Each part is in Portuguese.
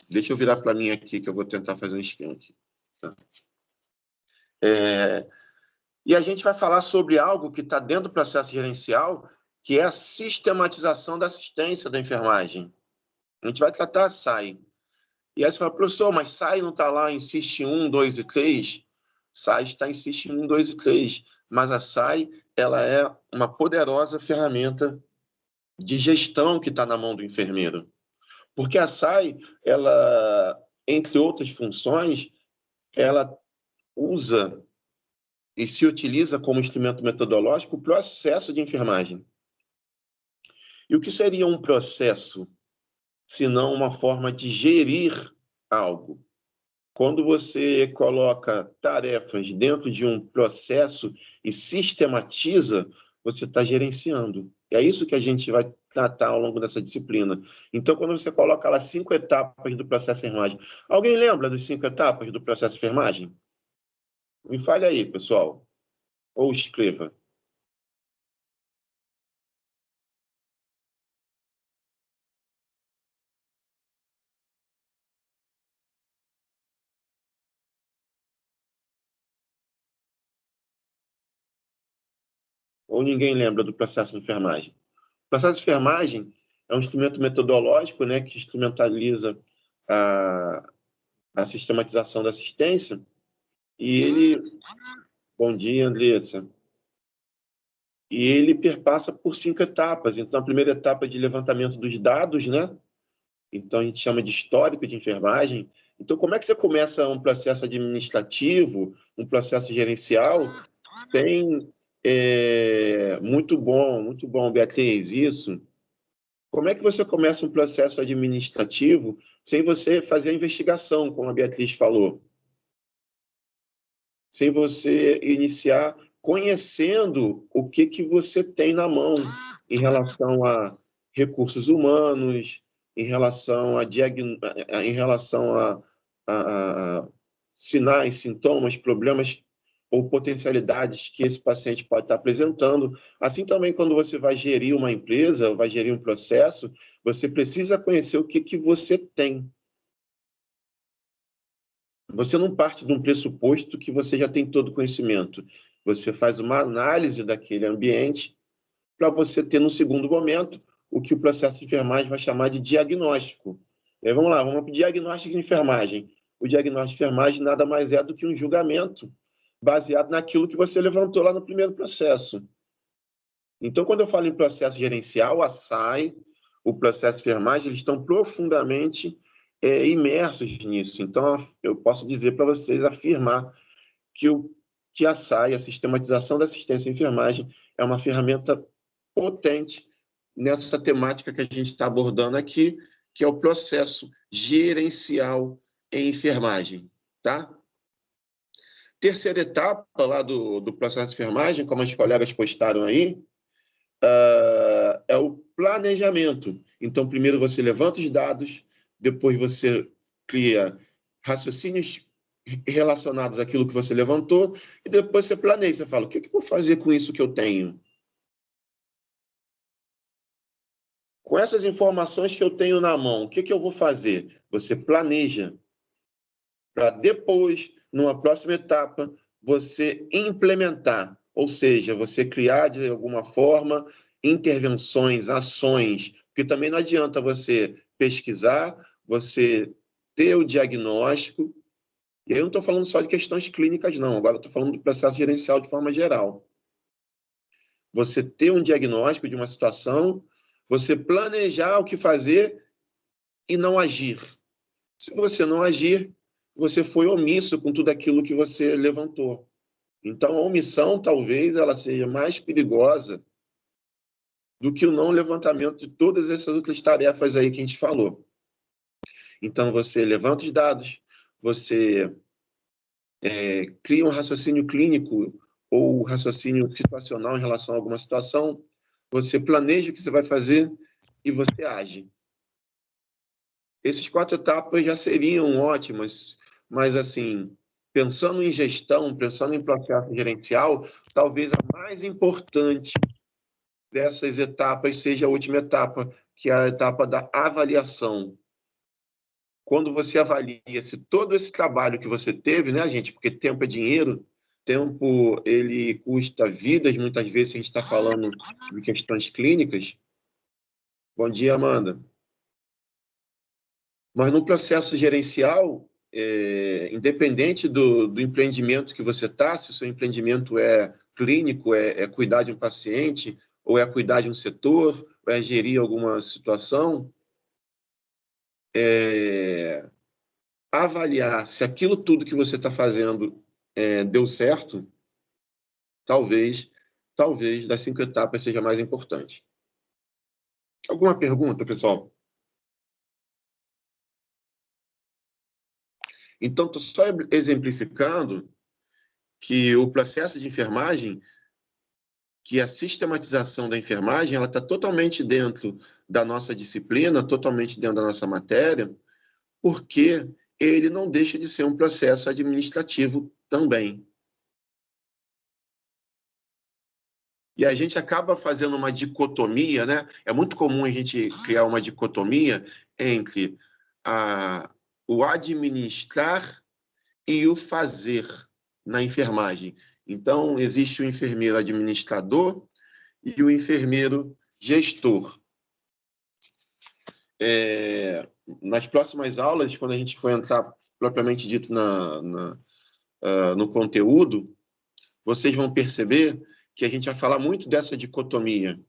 Deixa eu virar para mim aqui, que eu vou tentar fazer um esquema aqui. Tá? E a gente vai falar sobre algo que está dentro do processo gerencial, que é a sistematização da assistência da enfermagem. A gente vai tratar a SAI. E aí você fala, professor, mas SAI não está lá em SIST 1, 2 e 3? SAI está em SIST 1, 2 e 3. Mas a SAI ela é uma poderosa ferramenta de gestão que está na mão do enfermeiro. Porque a SAI, ela, entre outras funções, ela usa e se utiliza como instrumento metodológico o processo de enfermagem. E o que seria um processo, se não uma forma de gerir algo? Quando você coloca tarefas dentro de um processo e sistematiza, você está gerenciando. E é isso que a gente vai tratar ao longo dessa disciplina. Então, quando você coloca lá 5 etapas do processo de enfermagem, alguém lembra das 5 etapas do processo de enfermagem? Me fale aí, pessoal. Ou escreva. Ou ninguém lembra do processo de enfermagem? O processo de enfermagem é um instrumento metodológico, né, que instrumentaliza a sistematização da assistência. E ele... Bom dia, Andressa. E ele perpassa por 5 etapas. Então, a primeira etapa é de levantamento dos dados, né? Então, a gente chama de histórico de enfermagem. Então, como é que você começa um processo administrativo, um processo gerencial, sem... muito bom, Beatriz, isso. Como é que você começa um processo administrativo sem você fazer a investigação, como a Beatriz falou? Sem você iniciar conhecendo o que você tem na mão em relação a recursos humanos, em relação a sinais, sintomas, problemas ou potencialidades que esse paciente pode estar apresentando. Assim também, quando você vai gerir uma empresa, vai gerir um processo, você precisa conhecer o que você tem. Você não parte de um pressuposto que você já tem todo o conhecimento. Você faz uma análise daquele ambiente para você ter, no segundo momento, o que o processo de enfermagem vai chamar de diagnóstico. E aí, vamos lá, vamos para o diagnóstico de enfermagem. O diagnóstico de enfermagem nada mais é do que um julgamento baseado naquilo que você levantou lá no primeiro processo. Então, quando eu falo em processo gerencial, a SAI, o processo de enfermagem, eles estão profundamente imersos nisso. Então, eu posso dizer para vocês, afirmar que a SAI, a sistematização da assistência à enfermagem, é uma ferramenta potente nessa temática que a gente está abordando aqui, que é o processo gerencial em enfermagem, tá? Terceira etapa lá do processo de enfermagem, como os colegas postaram aí, é o planejamento. Então, primeiro você levanta os dados, depois você cria raciocínios relacionados àquilo que você levantou, e depois você planeja, você fala, o que eu vou fazer com isso que eu tenho? Com essas informações que eu tenho na mão, o que eu vou fazer? Você planeja, para depois, numa próxima etapa, você implementar, ou seja, você criar de alguma forma intervenções, ações, porque também não adianta você pesquisar, você ter o diagnóstico, e aí eu não estou falando só de questões clínicas, não, agora eu estou falando do processo gerencial de forma geral. Você ter um diagnóstico de uma situação, você planejar o que fazer e não agir. Se você não agir, você foi omisso com tudo aquilo que você levantou. Então, a omissão, talvez, ela seja mais perigosa do que o não levantamento de todas essas outras tarefas aí que a gente falou. Então, você levanta os dados, você cria um raciocínio clínico ou raciocínio situacional em relação a alguma situação, você planeja o que você vai fazer e você age. Essas 4 etapas já seriam ótimas, mas, assim, pensando em gestão, pensando em processo gerencial, talvez a mais importante dessas etapas seja a última etapa, que é a etapa da avaliação. quando você avalia se todo esse trabalho que você teve, né, gente? Porque tempo é dinheiro, tempo ele custa vidas, muitas vezes a gente está falando de questões clínicas. Bom dia, Amanda. Mas no processo gerencial, independente do empreendimento que você está, se o seu empreendimento é clínico, é cuidar de um paciente, ou é cuidar de um setor, ou é gerir alguma situação, avaliar se aquilo tudo que você está fazendo deu certo, talvez das 5 etapas seja mais importante. Alguma pergunta, pessoal? Então, estou só exemplificando que o processo de enfermagem, que a sistematização da enfermagem, ela está totalmente dentro da nossa disciplina, totalmente dentro da nossa matéria, porque ele não deixa de ser um processo administrativo também. E a gente acaba fazendo uma dicotomia, né? É muito comum a gente criar uma dicotomia entre o administrar e o fazer na enfermagem. Então, existe o enfermeiro administrador e o enfermeiro gestor. Nas próximas aulas, quando a gente for entrar propriamente dito no conteúdo, vocês vão perceber que a gente vai falar muito dessa dicotomia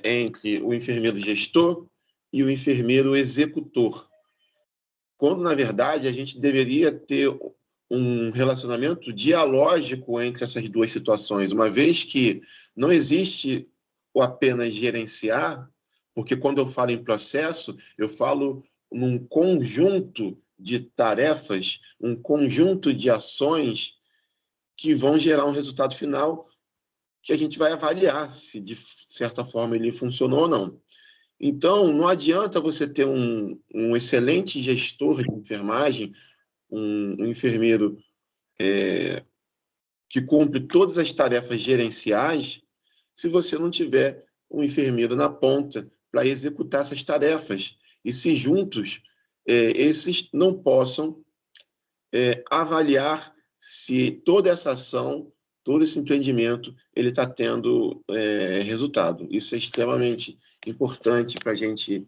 entre o enfermeiro gestor e o enfermeiro executor. Quando, na verdade, a gente deveria ter um relacionamento dialógico entre essas duas situações, uma vez que não existe o apenas gerenciar, porque quando eu falo em processo, eu falo num conjunto de tarefas, um conjunto de ações que vão gerar um resultado final que a gente vai avaliar se, de certa forma, ele funcionou ou não. Então, não adianta você ter um excelente gestor de enfermagem, um enfermeiro que cumpre todas as tarefas gerenciais, se você não tiver um enfermeiro na ponta para executar essas tarefas. E se juntos, esses não possam avaliar se toda essa ação, todo esse empreendimento, ele está tendo resultado. Isso é extremamente importante para a gente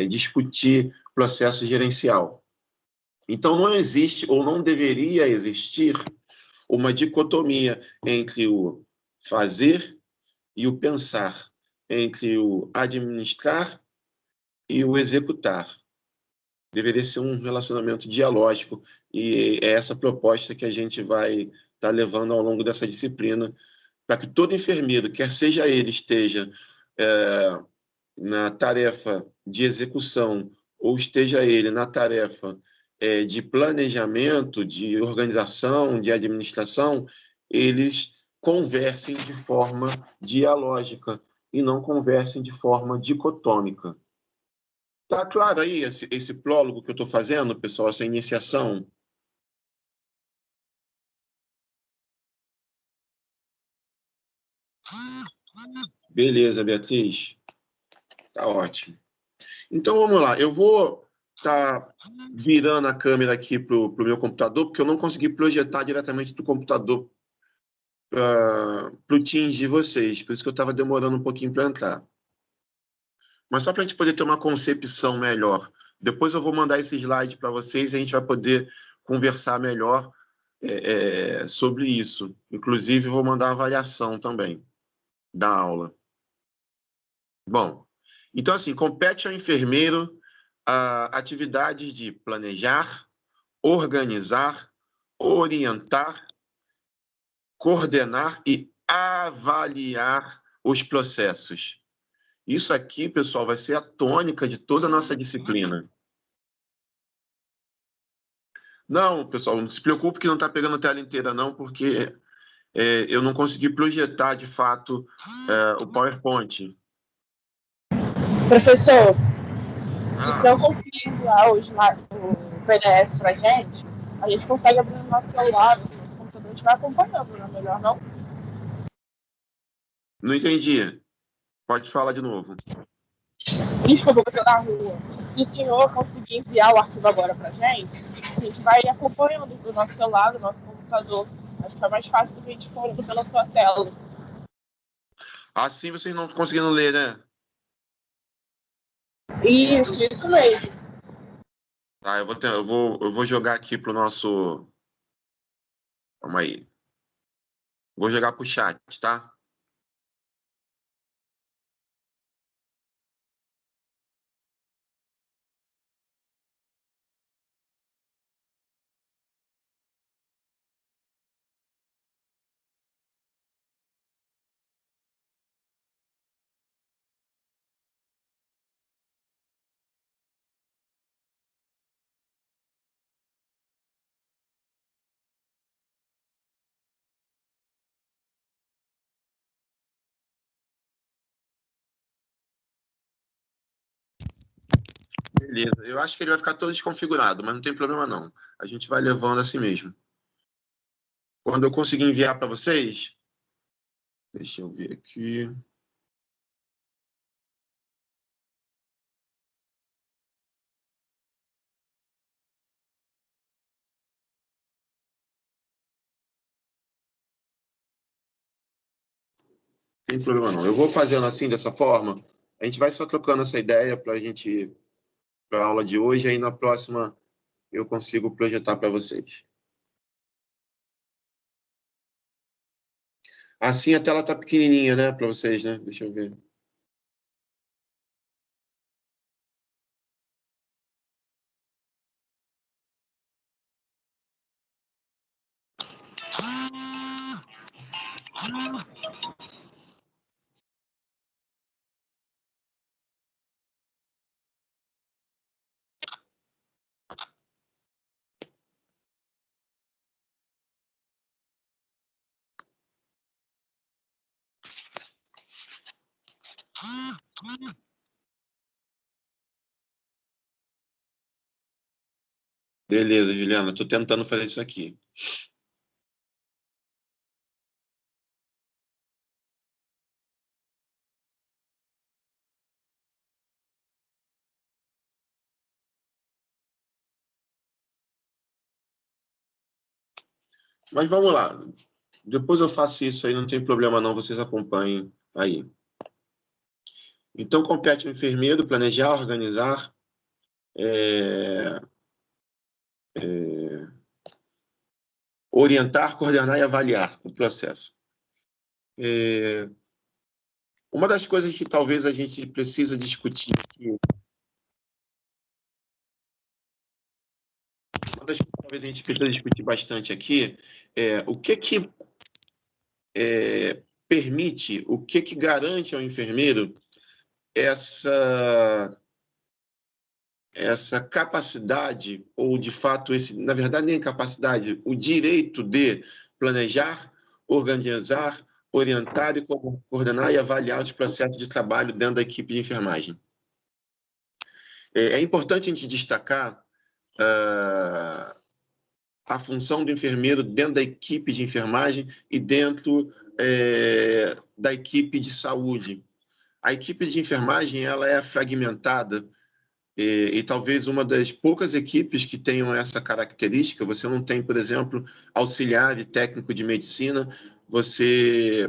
discutir processo gerencial. Então, não existe ou não deveria existir uma dicotomia entre o fazer e o pensar, entre o administrar e o executar. Deveria ser um relacionamento dialógico e é essa proposta que a gente vai estar levando ao longo dessa disciplina, para que todo enfermeiro, quer seja ele esteja na tarefa de execução ou esteja ele na tarefa de planejamento, de organização, de administração, eles conversem de forma dialógica e não conversem de forma dicotômica. Tá claro aí esse prólogo que eu estou fazendo, pessoal, essa iniciação? Beleza, Beatriz. Tá ótimo. Então, vamos lá. Eu vou estar virando a câmera aqui para o meu computador, porque eu não consegui projetar diretamente do computador para o Teams de vocês. Por isso que eu estava demorando um pouquinho para entrar. Mas só para a gente poder ter uma concepção melhor. Depois eu vou mandar esse slide para vocês e a gente vai poder conversar melhor sobre isso. Inclusive, vou mandar uma avaliação também da aula. Bom, então, assim, compete ao enfermeiro atividades de planejar, organizar, orientar, coordenar e avaliar os processos. Isso aqui, pessoal, vai ser a tônica de toda a nossa disciplina. Não, pessoal, não se preocupe que não está pegando a tela inteira, não, porque eu não consegui projetar, de fato, o PowerPoint. Professor, se não conseguir enviar o PDF para a gente consegue abrir no nosso celular, no nosso computador, a gente vai acompanhando, não é melhor, não? Não entendi. Pode falar de novo. Desculpa, eu estou na rua. Se o senhor conseguir enviar o arquivo agora para a gente vai acompanhando do nosso celular, do nosso computador. Acho que é mais fácil do que a gente for olhando pela sua tela. Assim vocês não conseguindo ler, né? Isso mesmo. Tá, eu vou jogar aqui pro nosso... Calma aí. Vou jogar pro chat, tá? Beleza. Eu acho que ele vai ficar todo desconfigurado, mas não tem problema não. A gente vai levando assim mesmo. Quando eu conseguir enviar para vocês... Deixa eu ver aqui. Não tem problema não. Eu vou fazendo assim, dessa forma. A gente vai só trocando essa ideia para a gente... para a aula de hoje. Aí na próxima eu consigo projetar para vocês. Assim a tela tá pequenininha, né? Para vocês, né? Deixa eu ver. Beleza, Juliana. Estou tentando fazer isso aqui. Mas vamos lá. Depois eu faço isso aí, não tem problema não, vocês acompanhem aí. Então, compete ao enfermeiro planejar, organizar, orientar, coordenar e avaliar o processo. Uma das coisas que talvez a gente precisa discutir aqui, uma das coisas que talvez a gente precisa discutir bastante aqui é o que permite, o que garante ao enfermeiro essa capacidade, ou de fato, na verdade, nem capacidade, o direito de planejar, organizar, orientar e coordenar e avaliar os processos de trabalho dentro da equipe de enfermagem. É importante a gente destacar a função do enfermeiro dentro da equipe de enfermagem e dentro da equipe de saúde. A equipe de enfermagem ela é fragmentada e talvez uma das poucas equipes que tenham essa característica. Você não tem, por exemplo, auxiliar e técnico de medicina, você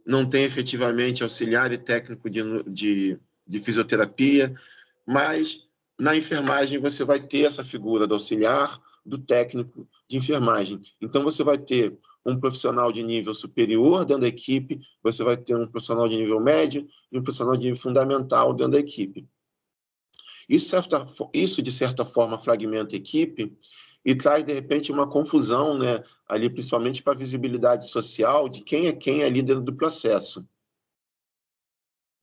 não tem efetivamente auxiliar e técnico de fisioterapia, mas na enfermagem você vai ter essa figura do auxiliar, do técnico de enfermagem. Então você vai ter um profissional de nível superior dentro da equipe, você vai ter um profissional de nível médio e um profissional de nível fundamental dentro da equipe. Isso, de certa forma, fragmenta a equipe e traz, de repente, uma confusão, né, ali, principalmente para a visibilidade social de quem é quem ali dentro do processo.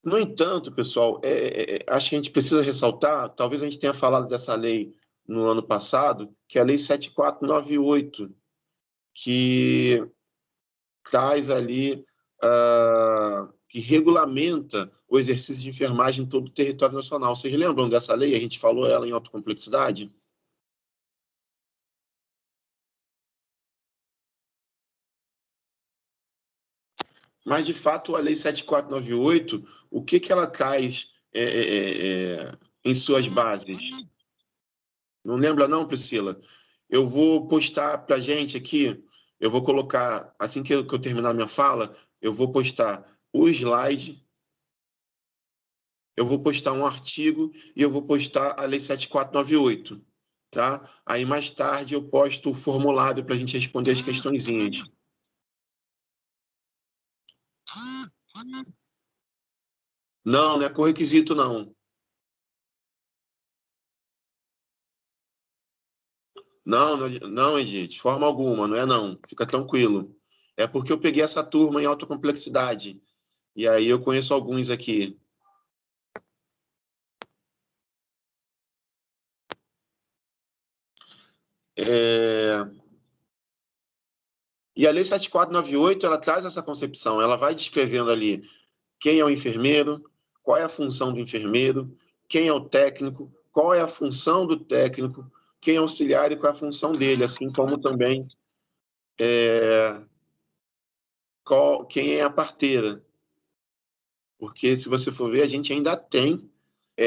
No entanto, pessoal, acho que a gente precisa ressaltar, talvez a gente tenha falado dessa lei no ano passado, que é a Lei 7498, que traz ali, que regulamenta o exercício de enfermagem em todo o território nacional. Vocês lembram dessa lei? A gente falou ela em alta complexidade? Mas, de fato, a Lei 7498, o que ela traz em suas bases? Não lembra não, Priscila? Eu vou postar para a gente aqui, eu vou colocar, assim que eu terminar minha fala, eu vou postar o slide, eu vou postar um artigo e eu vou postar a Lei 7498, tá? Aí mais tarde eu posto o formulário para a gente responder as questõezinhas. Não, não é correquisito, não. Não, não, Edith, de forma alguma, não é não. Fica tranquilo. É porque eu peguei essa turma em alta complexidade. E aí eu conheço alguns aqui. E a Lei 7498, ela traz essa concepção. Ela vai descrevendo ali quem é o enfermeiro, qual é a função do enfermeiro, quem é o técnico, qual é a função do técnico, quem é auxiliar e qual é a função dele, assim como também quem é a parteira. Porque, se você for ver, a gente ainda tem,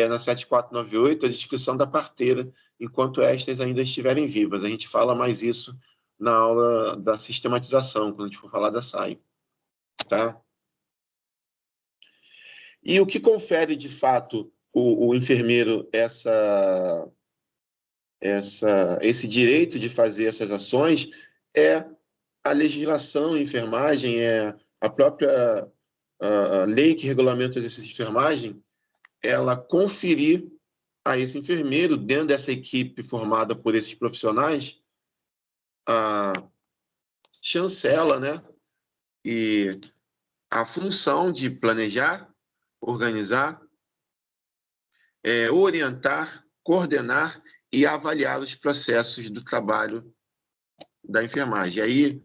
na 7498, a descrição da parteira, enquanto estas ainda estiverem vivas. A gente fala mais isso na aula da sistematização, quando a gente for falar da SAI. Tá? E o que confere, de fato, o enfermeiro esse direito de fazer essas ações é a legislação em enfermagem, é a própria a lei que regulamenta o exercício de enfermagem, ela conferir a esse enfermeiro, dentro dessa equipe formada por esses profissionais, a chancela, né? E a função de planejar, organizar, orientar, coordenar e avaliar os processos do trabalho da enfermagem. E aí,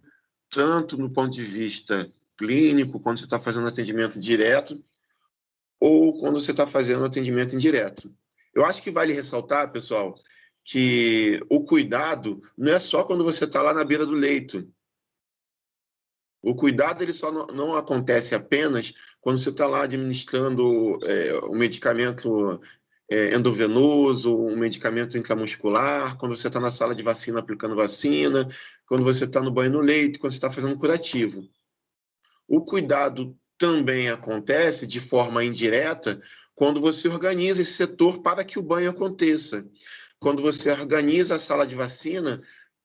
tanto no ponto de vista clínico, quando você está fazendo atendimento direto, ou quando você está fazendo atendimento indireto. Eu acho que vale ressaltar, pessoal, que o cuidado não é só quando você está lá na beira do leito. O cuidado ele só não acontece apenas quando você está lá administrando um medicamento endovenoso, um medicamento intramuscular, quando você está na sala de vacina aplicando vacina, quando você está no banho no leito, quando você está fazendo curativo. O cuidado também acontece de forma indireta quando você organiza esse setor para que o banho aconteça, quando você organiza a sala de vacina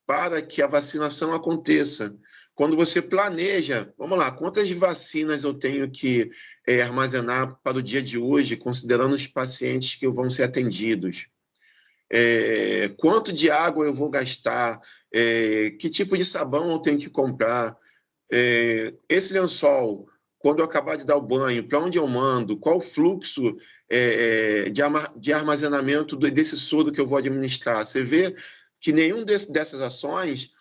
para que a vacinação aconteça, quando você planeja, vamos lá, quantas vacinas eu tenho que armazenar para o dia de hoje, considerando os pacientes que vão ser atendidos? Quanto de água eu vou gastar? Que tipo de sabão eu tenho que comprar? Esse lençol, quando eu acabar de dar o banho, para onde eu mando? Qual o fluxo de armazenamento desse soro que eu vou administrar? Você vê que nenhum dessas ações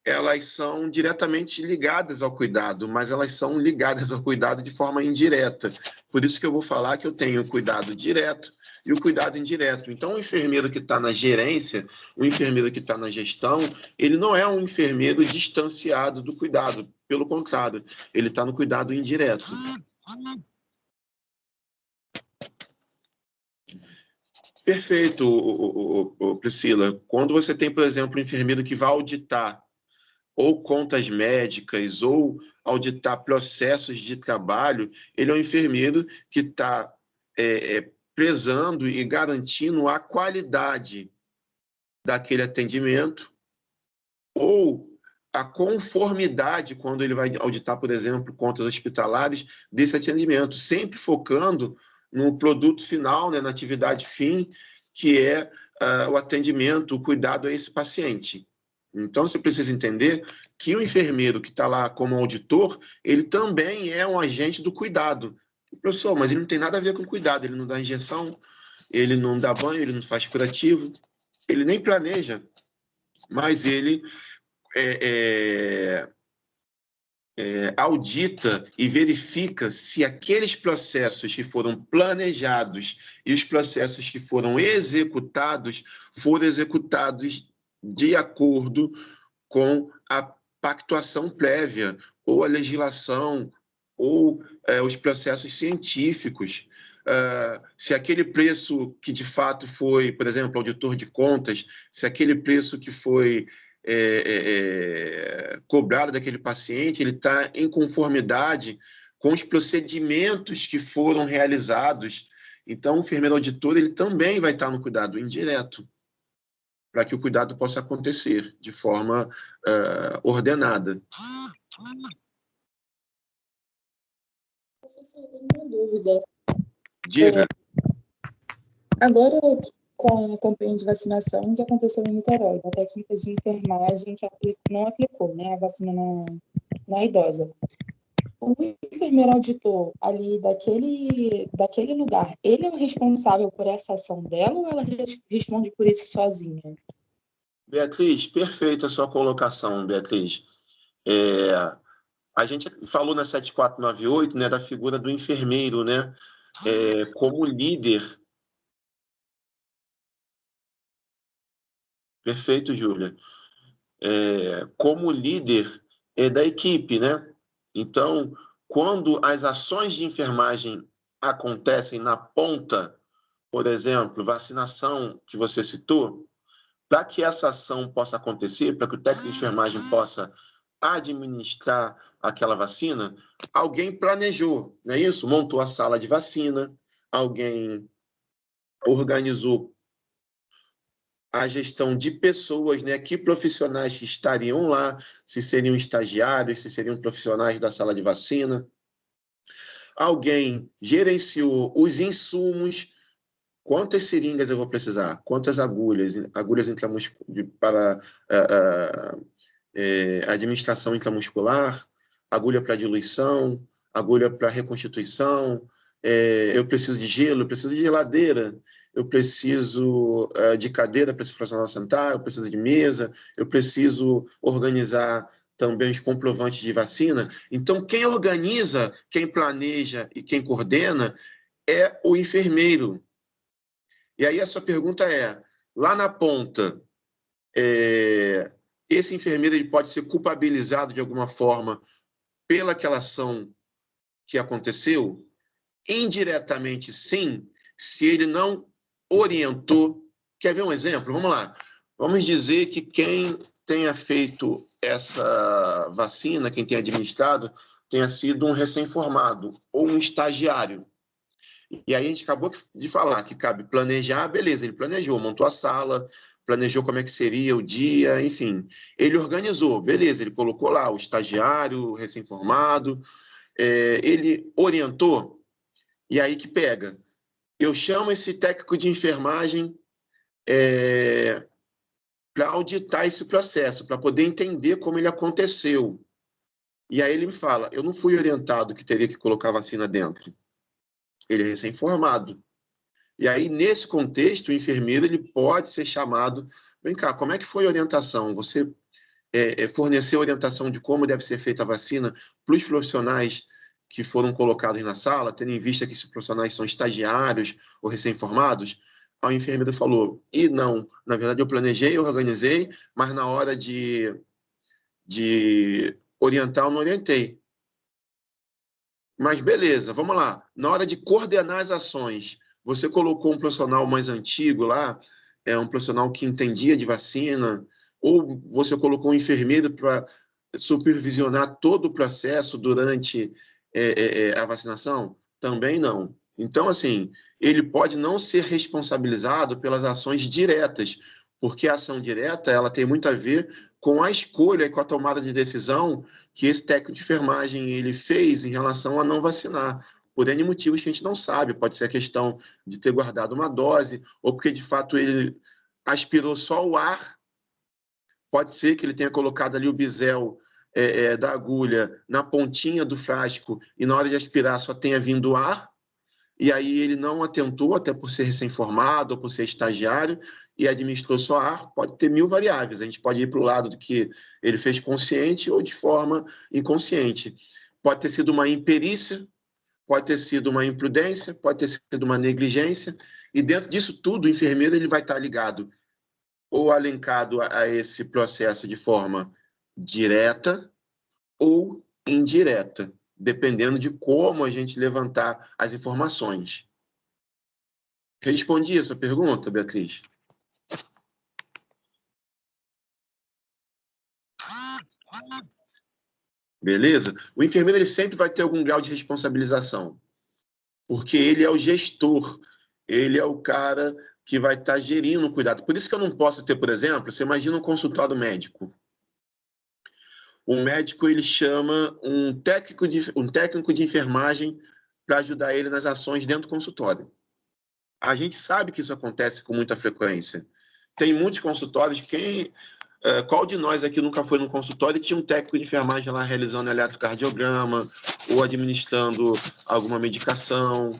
elas são diretamente ligadas ao cuidado, mas elas são ligadas ao cuidado de forma indireta. Por isso que eu vou falar que eu tenho o cuidado direto e o cuidado indireto. Então, o enfermeiro que está na gerência, o enfermeiro que está na gestão, ele não é um enfermeiro distanciado do cuidado. Pelo contrário, ele está no cuidado indireto. Perfeito, Priscila. Quando você tem, por exemplo, um enfermeiro que vai auditar ou contas médicas, ou auditar processos de trabalho, ele é um enfermeiro que está prezando e garantindo a qualidade daquele atendimento, ou a conformidade, quando ele vai auditar, por exemplo, contas hospitalares, desse atendimento, sempre focando no produto final, né, na atividade fim, que é o atendimento, o cuidado a esse paciente. Então, você precisa entender que o enfermeiro que está lá como auditor, ele também é um agente do cuidado. Professor, mas ele não tem nada a ver com cuidado, ele não dá injeção, ele não dá banho, ele não faz curativo, ele nem planeja, mas ele audita e verifica se aqueles processos que foram planejados e os processos que foram executados foram executados de acordo com a pactuação prévia, ou a legislação, ou os processos científicos. se aquele preço que de fato foi, por exemplo, auditor de contas, se aquele preço que foi cobrado daquele paciente, ele está em conformidade com os procedimentos que foram realizados. Então, o enfermeiro auditor ele também vai estar no cuidado indireto, para que o cuidado possa acontecer de forma ordenada. Professor, eu tenho uma dúvida. Diga. Agora, com a campanha de vacinação que aconteceu em Niterói, a técnica de enfermagem que não aplicou, né, a vacina na idosa. O enfermeiro auditor ali daquele lugar, ele é o responsável por essa ação dela ou ela responde por isso sozinha? Beatriz, perfeita a sua colocação, Beatriz. A gente falou na 7498, né, da figura do enfermeiro, né, como líder. Perfeito, Júlia. Como líder da equipe, né? Então, quando as ações de enfermagem acontecem na ponta, por exemplo, vacinação que você citou, para que essa ação possa acontecer, para que o técnico de enfermagem possa administrar aquela vacina, alguém planejou, não é isso? Montou a sala de vacina, alguém organizou a gestão de pessoas, né? Que profissionais que estariam lá, se seriam estagiários, se seriam profissionais da sala de vacina. Alguém gerenciou os insumos. Quantas seringas eu vou precisar? Quantas agulhas para administração intramuscular, agulha para diluição, agulha para reconstituição, eu preciso de gelo, eu preciso de geladeira, eu preciso de cadeira para esse profissional sentar, eu preciso de mesa, eu preciso organizar também os comprovantes de vacina. Então, quem organiza, quem planeja e quem coordena é o enfermeiro. E aí a sua pergunta é, lá na ponta, esse enfermeiro ele pode ser culpabilizado de alguma forma pelaquela ação que aconteceu? Indiretamente, sim, se ele não orientou. Quer ver um exemplo? Vamos lá. Vamos dizer que quem tenha feito essa vacina, quem tenha administrado, tenha sido um recém-formado ou um estagiário. E aí a gente acabou de falar que cabe planejar, beleza, ele planejou, montou a sala, planejou como é que seria o dia, enfim. Ele organizou, beleza, ele colocou lá o estagiário, o recém-formado, ele orientou, e aí que pega. Eu chamo esse técnico de enfermagem para auditar esse processo, para poder entender como ele aconteceu. E aí ele me fala, eu não fui orientado que teria que colocar vacina dentro. Ele é recém-formado. E aí, nesse contexto, o enfermeiro ele pode ser chamado, vem cá, como é que foi a orientação? Você forneceu orientação de como deve ser feita a vacina para os profissionais que foram colocados na sala, tendo em vista que esses profissionais são estagiários ou recém-formados? Aí o enfermeiro falou, não, na verdade eu planejei, eu organizei, mas na hora de orientar eu não orientei. Mas beleza, vamos lá. Na hora de coordenar as ações, você colocou um profissional mais antigo lá, um profissional que entendia de vacina, ou você colocou um enfermeiro para supervisionar todo o processo durante a vacinação? Também não. Então, assim, ele pode não ser responsabilizado pelas ações diretas, porque a ação direta ela tem muito a ver com a escolha e com a tomada de decisão que esse técnico de enfermagem ele fez em relação a não vacinar, por N motivos que a gente não sabe. Pode ser a questão de ter guardado uma dose, ou porque, de fato, ele aspirou só o ar. Pode ser que ele tenha colocado ali o bisel da agulha na pontinha do frasco e, na hora de aspirar, só tenha vindo ar. E aí ele não atentou, até por ser recém-formado ou por ser estagiário, e administrou só ar. Pode ter mil variáveis. A gente pode ir para o lado do que ele fez consciente ou de forma inconsciente. Pode ter sido uma imperícia, pode ter sido uma imprudência, pode ter sido uma negligência, e dentro disso tudo, o enfermeiro ele vai estar ligado ou alencado a esse processo de forma direta ou indireta, dependendo de como a gente levantar as informações. Respondi essa pergunta, Beatriz? Beleza? O enfermeiro ele sempre vai ter algum grau de responsabilização, porque ele é o gestor, ele é o cara que vai estar gerindo o cuidado. Por isso que eu não posso ter, por exemplo, você imagina um consultório médico. O médico ele chama um técnico de enfermagem para ajudar ele nas ações dentro do consultório. A gente sabe que isso acontece com muita frequência. Tem muitos consultórios. Qual de nós aqui nunca foi num consultório e tinha um técnico de enfermagem lá realizando eletrocardiograma ou administrando alguma medicação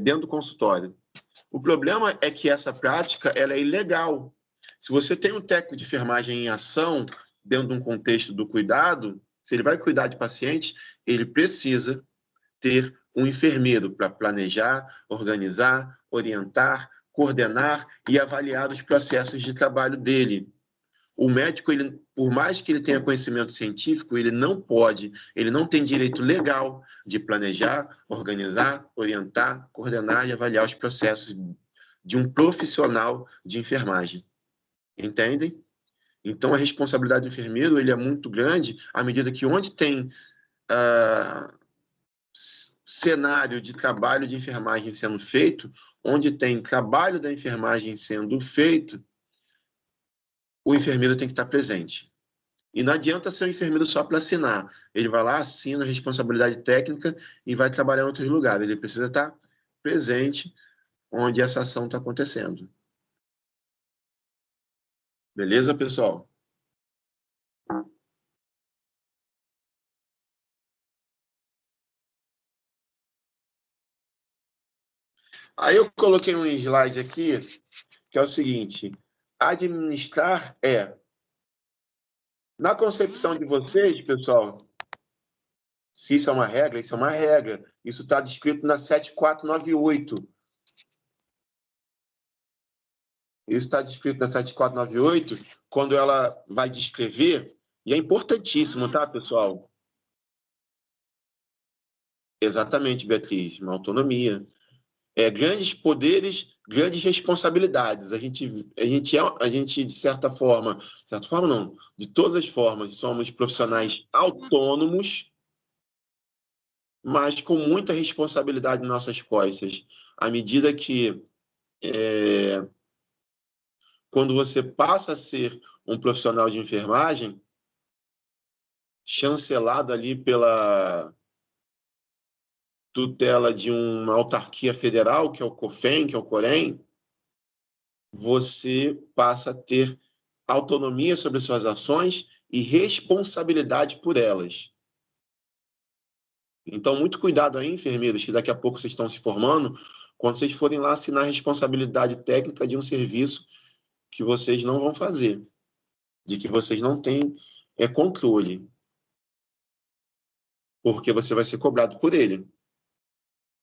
dentro do consultório? O problema é que essa prática ela é ilegal. Se você tem um técnico de enfermagem em ação dentro de um contexto do cuidado, se ele vai cuidar de paciente, ele precisa ter um enfermeiro para planejar, organizar, orientar, coordenar e avaliar os processos de trabalho dele. O médico, por mais que ele tenha conhecimento científico, ele não tem direito legal de planejar, organizar, orientar, coordenar e avaliar os processos de um profissional de enfermagem. Entendem? Então, a responsabilidade do enfermeiro ele é muito grande à medida que onde tem cenário de trabalho de enfermagem sendo feito, onde tem trabalho da enfermagem sendo feito, o enfermeiro tem que estar presente. E não adianta ser um enfermeiro só para assinar. Ele vai lá, assina a responsabilidade técnica e vai trabalhar em outros lugares. Ele precisa estar presente onde essa ação está acontecendo. Beleza, pessoal? Aí eu coloquei um slide aqui, que é o seguinte: administrar na concepção de vocês, pessoal, se isso é uma regra, isso é uma regra. Isso está descrito na 7498. Isso está descrito na 7498, quando ela vai descrever, e é importantíssimo, tá, pessoal? Exatamente, Beatriz, uma autonomia. Grandes poderes, grandes responsabilidades. A gente, de certa forma não, de todas as formas, somos profissionais autônomos, mas com muita responsabilidade em nossas costas. À medida que, quando você passa a ser um profissional de enfermagem, chancelado ali pela tutela de uma autarquia federal, que é o COFEM, que é o COREM, você passa a ter autonomia sobre suas ações e responsabilidade por elas. Então, muito cuidado aí, enfermeiros, que daqui a pouco vocês estão se formando, quando vocês forem lá assinar a responsabilidade técnica de um serviço que vocês não vão fazer, de que vocês não têm controle, porque você vai ser cobrado por ele.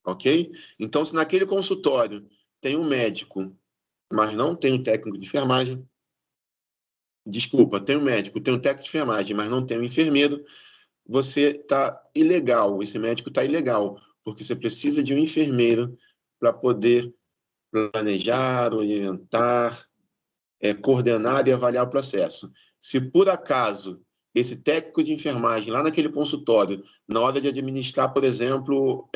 Ok? Então, se naquele consultório tem um médico, mas não tem um técnico de enfermagem, desculpa, tem um médico, tem um técnico de enfermagem, mas não tem um enfermeiro, você está ilegal, esse médico está ilegal, porque você precisa de um enfermeiro para poder planejar, orientar, coordenar e avaliar o processo. Se por acaso esse técnico de enfermagem lá naquele consultório, na hora de administrar, por exemplo,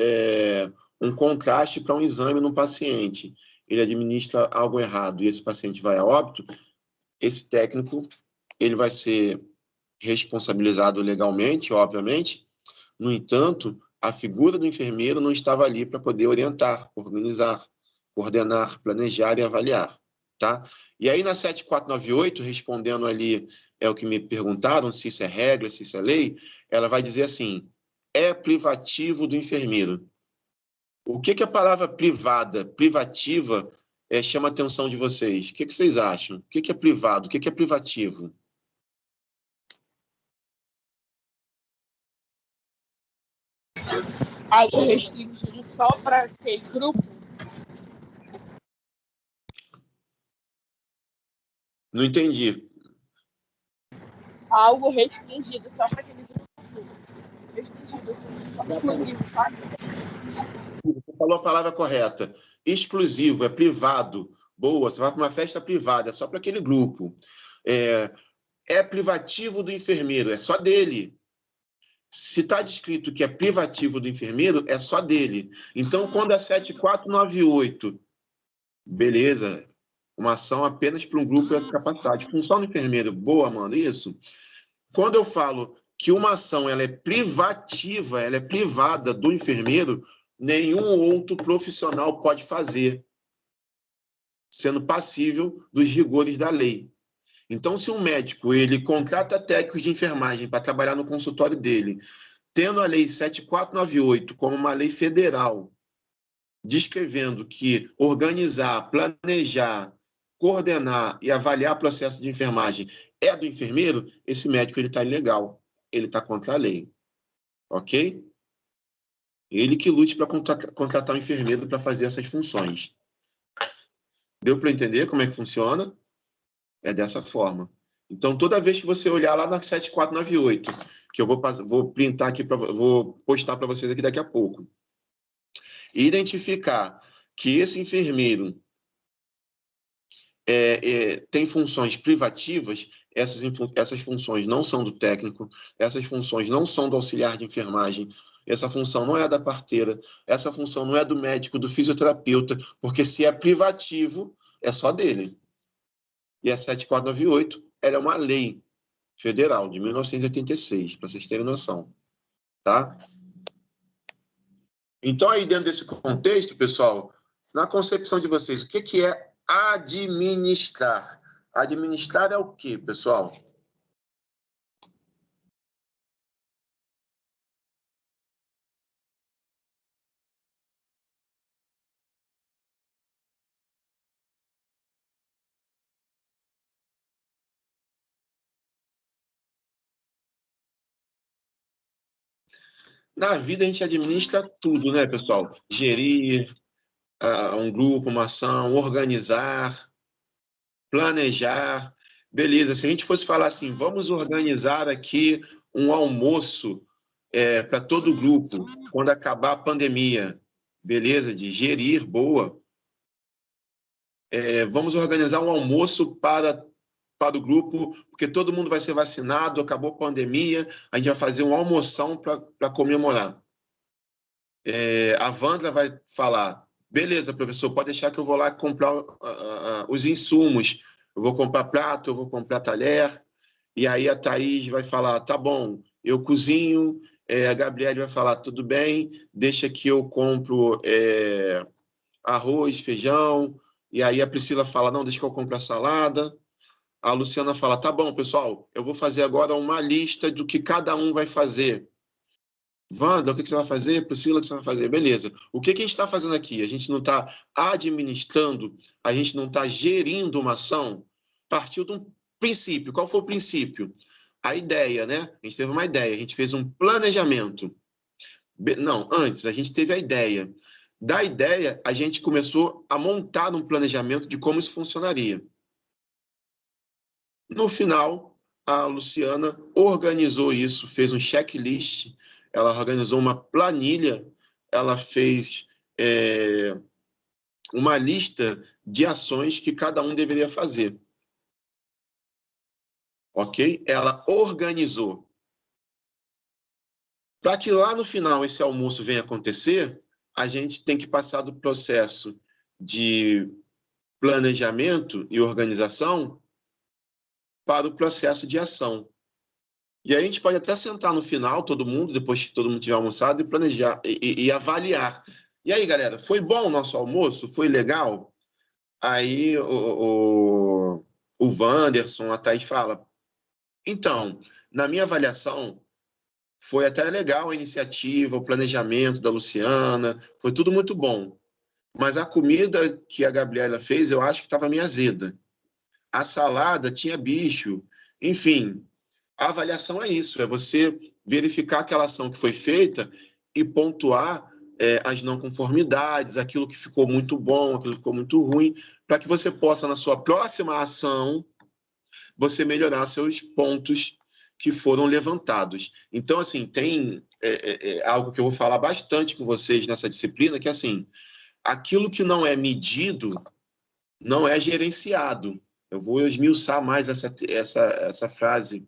um contraste para um exame num paciente, ele administra algo errado e esse paciente vai a óbito, esse técnico ele vai ser responsabilizado legalmente, obviamente. No entanto, a figura do enfermeiro não estava ali para poder orientar, organizar, coordenar, planejar e avaliar. Tá? E aí, na 7498, respondendo ali o que me perguntaram, se isso é regra, se isso é lei, ela vai dizer assim, é privativo do enfermeiro. O que a palavra privada, privativa, chama a atenção de vocês? O que vocês acham? O que é privado? O que é privativo? Algo restringido só para aquele grupo? Não entendi. Algo restringido só para aquele grupo. Restringido, só exclusivo, sabe? falou a palavra correta. Exclusivo, é privado. Boa, você vai para uma festa privada, é só para aquele grupo. É privativo do enfermeiro, é só dele. Se está descrito que é privativo do enfermeiro, é só dele. Então, quando é 7498, beleza, uma ação apenas para um grupo de capacidade. Função do enfermeiro, boa, mano, isso. Quando eu falo que uma ação ela é privativa, ela é privada do enfermeiro, nenhum outro profissional pode fazer, sendo passível dos rigores da lei. Então, se um médico ele contrata técnicos de enfermagem para trabalhar no consultório dele, tendo a lei 7498 como uma lei federal, descrevendo que organizar, planejar, coordenar e avaliar processo de enfermagem é do enfermeiro, esse médico ele está ilegal, ele está contra a lei, ok? Ele que lute para contratar um enfermeiro para fazer essas funções. Deu para entender como é que funciona? É dessa forma. Então, toda vez que você olhar lá na 7498, que eu vou printar aqui, vou postar para vocês aqui daqui a pouco, e identificar que esse enfermeiro tem funções privativas, essas funções não são do técnico, essas funções não são do auxiliar de enfermagem, essa função não é da parteira, essa função não é do médico, do fisioterapeuta, porque se é privativo, é só dele. E a 7498, ela é uma lei federal de 1986, para vocês terem noção, tá? Então, aí dentro desse contexto, pessoal, na concepção de vocês, o que é administrar? Administrar é o quê, pessoal? Na vida a gente administra tudo, né, pessoal? Gerir um grupo, uma ação, organizar, planejar. Beleza, se a gente fosse falar assim, vamos organizar aqui um almoço para todo o grupo, quando acabar a pandemia, beleza, de gerir, boa. Vamos organizar um almoço para o grupo, porque todo mundo vai ser vacinado, acabou a pandemia, a gente vai fazer um almoção para comemorar. A Wandra vai falar, beleza, professor, pode deixar que eu vou lá comprar os insumos, eu vou comprar prato, eu vou comprar talher, e aí a Thaís vai falar, tá bom, eu cozinho, a Gabriele vai falar, tudo bem, deixa que eu compro arroz, feijão, e aí a Priscila fala, não, deixa que eu compro a salada, a Luciana fala, tá bom, pessoal, eu vou fazer agora uma lista do que cada um vai fazer. Wanda, o que você vai fazer? Priscila, o que você vai fazer? Beleza. O que a gente está fazendo aqui? A gente não está administrando, a gente não está gerindo uma ação. Partiu de um princípio. Qual foi o princípio? A ideia, né? A gente teve uma ideia, a gente fez um planejamento. Não, antes, a gente teve a ideia. Da ideia, a gente começou a montar um planejamento de como isso funcionaria. No final, a Luciana organizou isso, fez um checklist, ela organizou uma planilha, ela fez uma lista de ações que cada um deveria fazer. Ok? Ela organizou. Para que lá no final esse almoço venha acontecer, a gente tem que passar do processo de planejamento e organização para o processo de ação. E aí a gente pode até sentar no final, todo mundo, depois que todo mundo tiver almoçado, e planejar, e avaliar. E aí, galera, foi bom o nosso almoço? Foi legal? Aí o Wanderson, a Thaís fala, então, na minha avaliação, foi até legal a iniciativa, o planejamento da Luciana, foi tudo muito bom. Mas a comida que a Gabriela fez, eu acho que estava meio azeda. A salada tinha bicho, enfim. A avaliação é isso, é você verificar aquela ação que foi feita e pontuar as não conformidades, aquilo que ficou muito bom, aquilo que ficou muito ruim, para que você possa, na sua próxima ação, você melhorar seus pontos que foram levantados. Então, assim, tem algo que eu vou falar bastante com vocês nessa disciplina, que é assim, aquilo que não é medido não é gerenciado. Eu vou esmiuçar mais essa frase,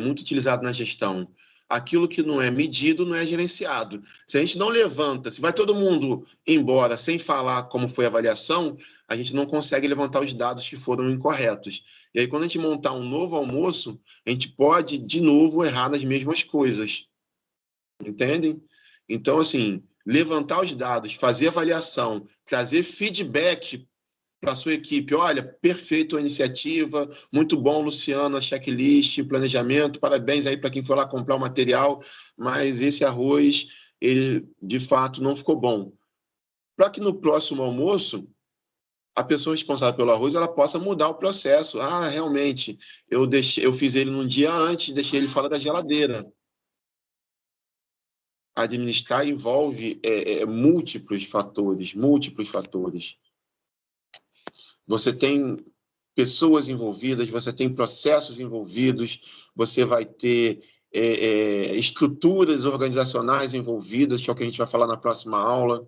muito utilizada na gestão. Aquilo que não é medido não é gerenciado. Se a gente não levanta, se vai todo mundo embora sem falar como foi a avaliação, a gente não consegue levantar os dados que foram incorretos. E aí, quando a gente montar um novo almoço, a gente pode, de novo, errar nas mesmas coisas. Entendem? Então, assim, levantar os dados, fazer avaliação, trazer feedback para a sua equipe. Olha, perfeita a iniciativa, muito bom, Luciana, checklist, planejamento, parabéns aí para quem foi lá comprar o material, mas esse arroz, ele de fato não ficou bom. Para que no próximo almoço, a pessoa responsável pelo arroz, ela possa mudar o processo. Ah, realmente, eu fiz ele num dia antes, deixei ele fora da geladeira. Administrar envolve múltiplos fatores. Você tem pessoas envolvidas, você tem processos envolvidos, você vai ter estruturas organizacionais envolvidas, que é o que a gente vai falar na próxima aula.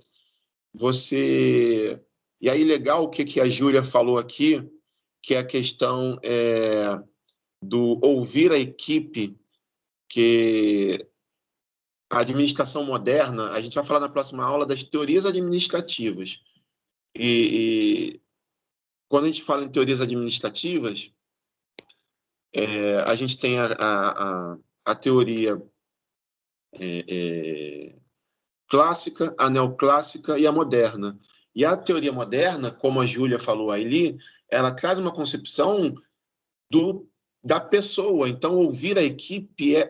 E aí, legal o que a Júlia falou aqui, que é a questão do ouvir a equipe, que a administração moderna, a gente vai falar na próxima aula das teorias administrativas. E quando a gente fala em teorias administrativas, a gente tem a teoria clássica, a neoclássica e a moderna. E a teoria moderna, como a Júlia falou ali, ela traz uma concepção da pessoa. Então, ouvir a equipe é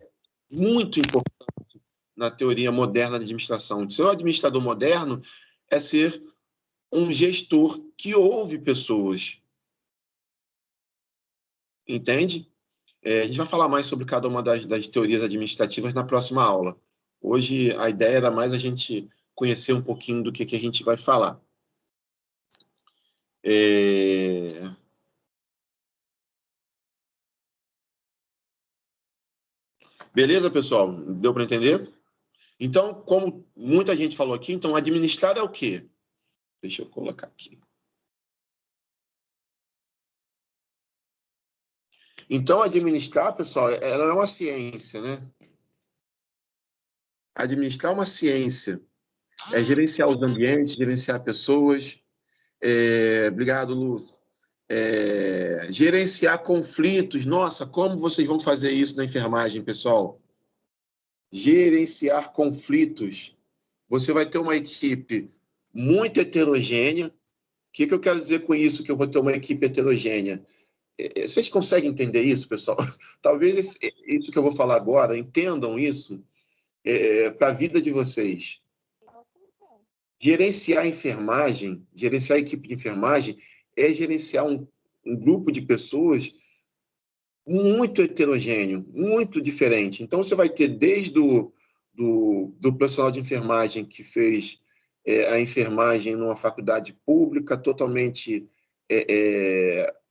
muito importante na teoria moderna da administração. Ser um administrador moderno é ser um gestor que ouve pessoas. Entende? A gente vai falar mais sobre cada uma das teorias administrativas na próxima aula. Hoje, a ideia era mais a gente conhecer um pouquinho do que a gente vai falar. Beleza, pessoal? Deu para entender? Então, como muita gente falou aqui, então administrar é o quê? Deixa eu colocar aqui. Então, administrar, pessoal, ela é uma ciência, né? Administrar é uma ciência. É gerenciar os ambientes, gerenciar pessoas. Obrigado, Lu. Gerenciar conflitos. Nossa, como vocês vão fazer isso na enfermagem, pessoal? Gerenciar conflitos. Você vai ter uma equipe muito heterogênea. O que eu quero dizer com isso, que eu vou ter uma equipe heterogênea? Vocês conseguem entender isso, pessoal? Talvez isso que eu vou falar agora, entendam isso para a vida de vocês. Gerenciar a enfermagem, gerenciar a equipe de enfermagem, é gerenciar um grupo de pessoas muito heterogêneo, muito diferente. Então, você vai ter desde do profissional de enfermagem que fez a enfermagem numa faculdade pública, totalmente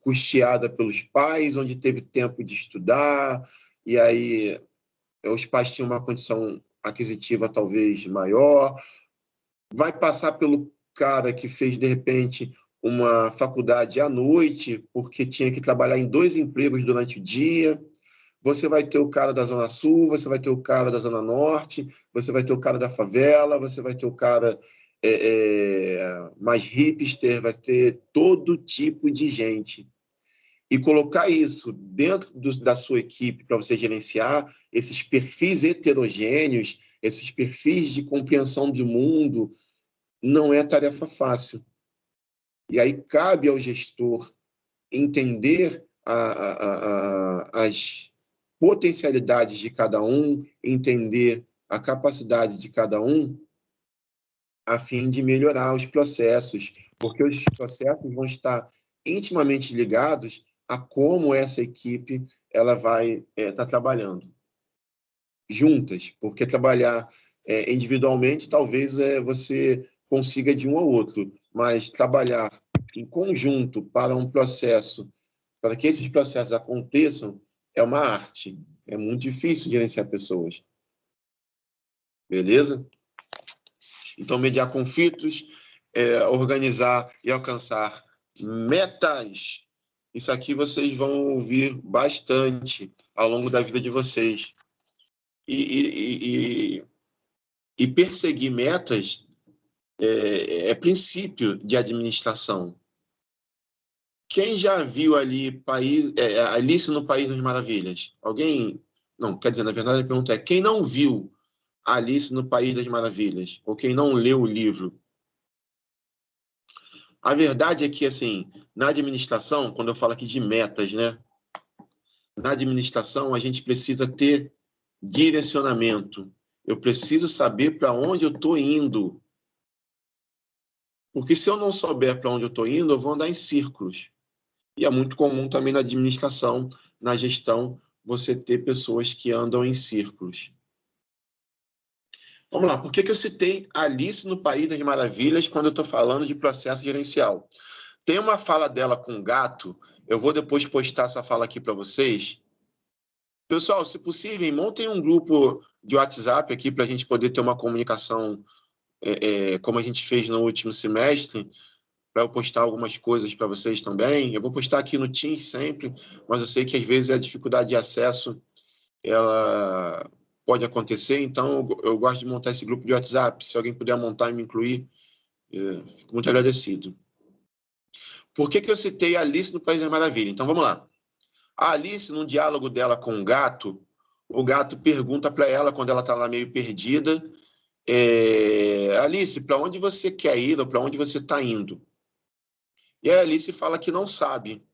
custeada pelos pais, onde teve tempo de estudar, e aí os pais tinham uma condição aquisitiva talvez maior. Vai passar pelo cara que fez, de repente, uma faculdade à noite, porque tinha que trabalhar em 2 empregos durante o dia. Você vai ter o cara da Zona Sul, você vai ter o cara da Zona Norte, você vai ter o cara da favela, você vai ter o cara mais hipster, vai ter todo tipo de gente. E colocar isso dentro da sua equipe para você gerenciar esses perfis heterogêneos, esses perfis de compreensão do mundo, não é tarefa fácil. E aí cabe ao gestor entender as potencialidades de cada um, entender a capacidade de cada um, a fim de melhorar os processos, porque os processos vão estar intimamente ligados a como essa equipe ela vai estar trabalhando juntas, porque trabalhar individualmente talvez você consiga de um ao outro, mas trabalhar em conjunto para um processo, para que esses processos aconteçam, é uma arte. É muito difícil gerenciar pessoas. Beleza? Então, mediar conflitos, organizar e alcançar metas. Isso aqui vocês vão ouvir bastante ao longo da vida de vocês. E perseguir metas é princípio de administração. Quem já viu ali Alice no País das Maravilhas? Alguém? Não, quer dizer, na verdade a pergunta é: quem não viu Alice no País das Maravilhas? Ou quem não leu o livro? A verdade é que, assim, na administração, quando eu falo aqui de metas, né? Na administração, a gente precisa ter direcionamento. Eu preciso saber para onde eu estou indo. Porque se eu não souber para onde eu estou indo, eu vou andar em círculos. E é muito comum também na administração, na gestão, você ter pessoas que andam em círculos. Vamos lá, por que eu citei Alice no País das Maravilhas quando eu estou falando de processo gerencial? Tem uma fala dela com o gato, eu vou depois postar essa fala aqui para vocês. Pessoal, se possível, montem um grupo de WhatsApp aqui para a gente poder ter uma comunicação como a gente fez no último semestre, para eu postar algumas coisas para vocês também. Eu vou postar aqui no Teams sempre, mas eu sei que às vezes a dificuldade de acesso ela pode acontecer, então eu gosto de montar esse grupo de WhatsApp. Se alguém puder montar e me incluir, fico muito agradecido. Por que eu citei a Alice no País da Maravilha? Então vamos lá. A Alice, num diálogo dela com o gato pergunta para ela, quando ela está lá meio perdida, Alice, para onde você quer ir ou para onde você está indo? E a Alice fala que não sabe.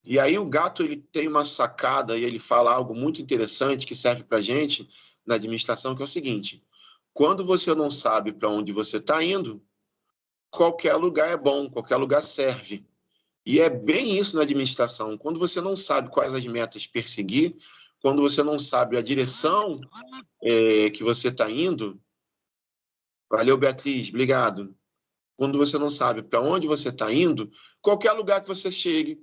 E aí o gato ele tem uma sacada e ele fala algo muito interessante que serve para a gente na administração, que é o seguinte: quando você não sabe para onde você está indo, qualquer lugar é bom, qualquer lugar serve. E é bem isso na administração. Quando você não sabe quais as metas perseguir, quando você não sabe a direção que você está indo... Valeu, Beatriz, obrigado. Quando você não sabe para onde você está indo, qualquer lugar que você chegue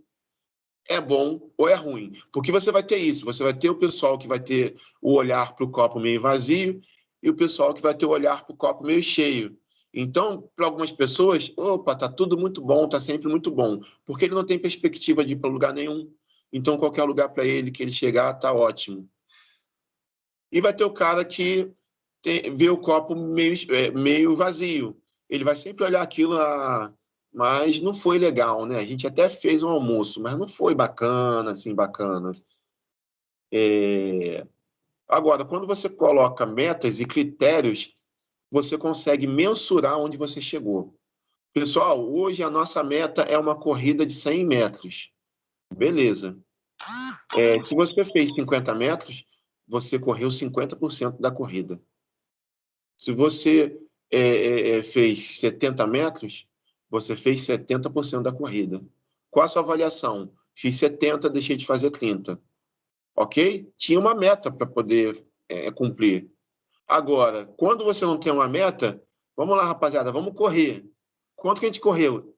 é bom ou é ruim. Porque você vai ter isso, você vai ter o pessoal que vai ter o olhar para o copo meio vazio e o pessoal que vai ter o olhar para o copo meio cheio. Então, para algumas pessoas, opa, tá tudo muito bom, tá sempre muito bom, porque ele não tem perspectiva de ir para lugar nenhum. Então, qualquer lugar para ele que ele chegar, tá ótimo. E vai ter o cara que vê o copo meio vazio. Ele vai sempre olhar aquilo, mas não foi legal, né? A gente até fez um almoço, mas não foi bacana, assim, bacana. Agora, quando você coloca metas e critérios, você consegue mensurar onde você chegou. Pessoal, hoje a nossa meta é uma corrida de 100 metros. Beleza. Se você fez 50 metros, você correu 50% da corrida. Se você fez 70 metros, você fez 70% da corrida. Qual a sua avaliação? Fiz 70, deixei de fazer 30. Ok? Tinha uma meta para poder cumprir. Agora, quando você não tem uma meta, vamos lá, rapaziada, vamos correr. Quanto que a gente correu?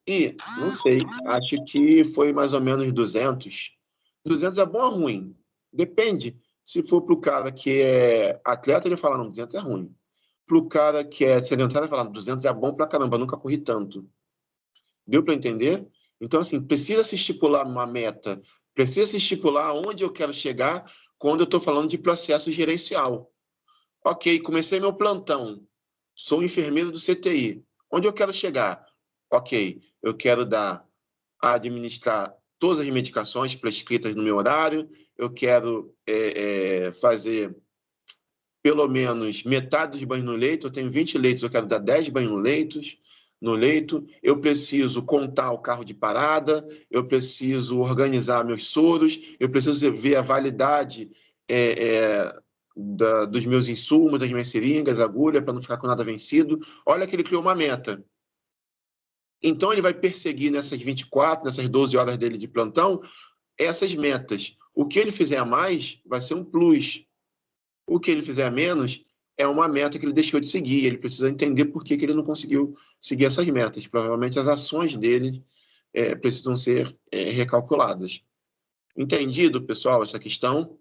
Não sei, acho que foi mais ou menos 200. 200 é bom ou ruim? Depende. Se for para o cara que é atleta, ele fala, não, 200 é ruim. Para o cara que é sedentário, ele fala, 200 é bom pra caramba, nunca corri tanto. Deu para entender? Então, assim, precisa se estipular uma meta, precisa se estipular onde eu quero chegar quando eu estou falando de processo gerencial. Ok, comecei meu plantão, sou enfermeiro do CTI. Onde eu quero chegar? Ok, eu quero administrar todas as medicações prescritas no meu horário, eu quero fazer pelo menos metade dos banhos no leito, eu tenho 20 leitos, eu quero dar 10 banhos no leito, eu preciso contar o carro de parada, eu preciso organizar meus soros, eu preciso ver a validade dos meus insumos, das minhas seringas, agulha, para não ficar com nada vencido. Olha que ele criou uma meta. Então, ele vai perseguir nessas 24, nessas 12 horas dele de plantão, essas metas. O que ele fizer a mais vai ser um plus. O que ele fizer a menos é uma meta que ele deixou de seguir. Ele precisa entender por que ele não conseguiu seguir essas metas. Provavelmente as ações dele precisam ser recalculadas. Entendido, pessoal, essa questão?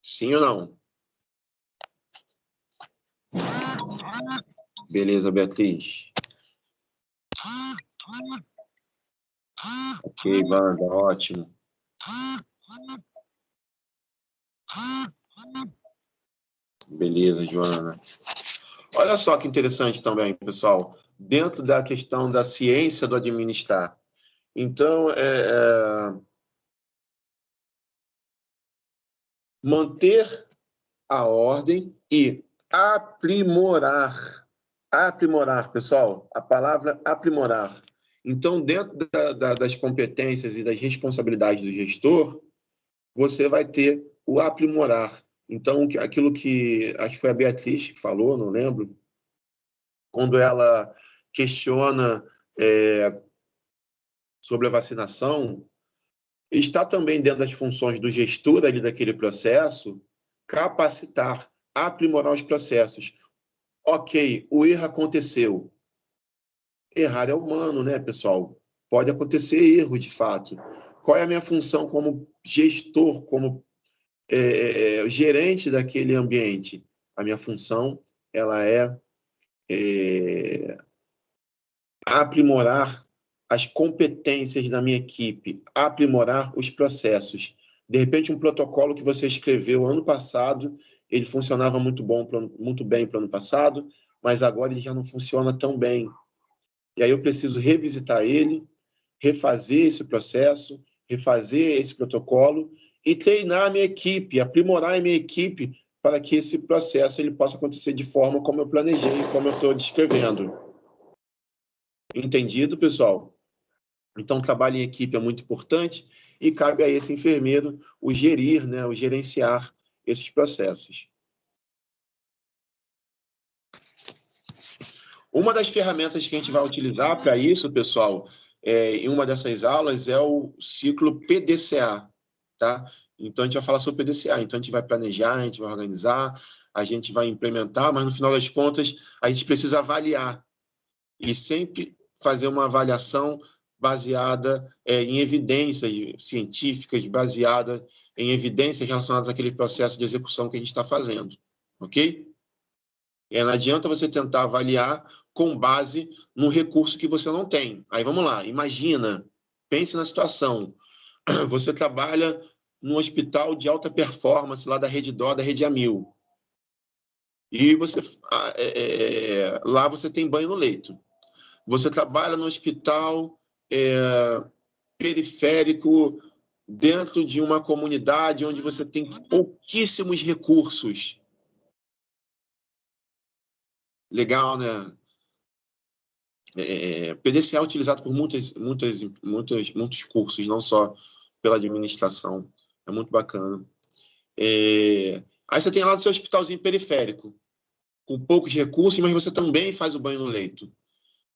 Sim ou não? Beleza, Beatriz. Ok, Wanda, ótimo. Beleza, Joana. Olha só que interessante também, pessoal, dentro da questão da ciência do administrar. Então, manter a ordem e aprimorar. Aprimorar, pessoal, a palavra aprimorar. Então, dentro das competências e das responsabilidades do gestor, você vai ter o aprimorar. Então, aquilo que acho que foi a Beatriz que falou, não lembro, quando ela questiona sobre a vacinação, está também dentro das funções do gestor ali daquele processo, capacitar, aprimorar os processos. Ok, o erro aconteceu. Errar é humano, né, pessoal? Pode acontecer erro, de fato. Qual é a minha função como gestor, como gerente daquele ambiente? A minha função, ela é aprimorar as competências da minha equipe, aprimorar os processos. De repente, um protocolo que você escreveu ano passado, ele funcionava muito bem para o ano passado, mas agora ele já não funciona tão bem. E aí eu preciso revisitar ele, refazer esse processo, refazer esse protocolo e treinar a minha equipe, aprimorar a minha equipe para que esse processo ele possa acontecer de forma como eu planejei, como eu estou descrevendo. Entendido, pessoal? Então, o trabalho em equipe é muito importante e cabe a esse enfermeiro o gerir, né, o gerenciar esses processos. Uma das ferramentas que a gente vai utilizar para isso, pessoal, em uma dessas aulas, é o ciclo PDCA, tá? Então, a gente vai falar sobre PDCA. Então, a gente vai planejar, a gente vai organizar, a gente vai implementar, mas, no final das contas, a gente precisa avaliar e sempre fazer uma avaliação baseada em evidências científicas, baseada em evidências relacionadas àquele processo de execução que a gente está fazendo, ok? Não adianta você tentar avaliar com base num recurso que você não tem. Aí vamos lá, imagina, pense na situação. Você trabalha num hospital de alta performance lá da Rede Dó, da Rede Amil. E você, lá você tem banho no leito. Você trabalha no hospital periférico dentro de uma comunidade onde você tem pouquíssimos recursos. Legal, né? PDCA é utilizado por muitos cursos, não só pela administração. É muito bacana. Aí você tem lá o seu hospitalzinho periférico, com poucos recursos, mas você também faz o banho no leito.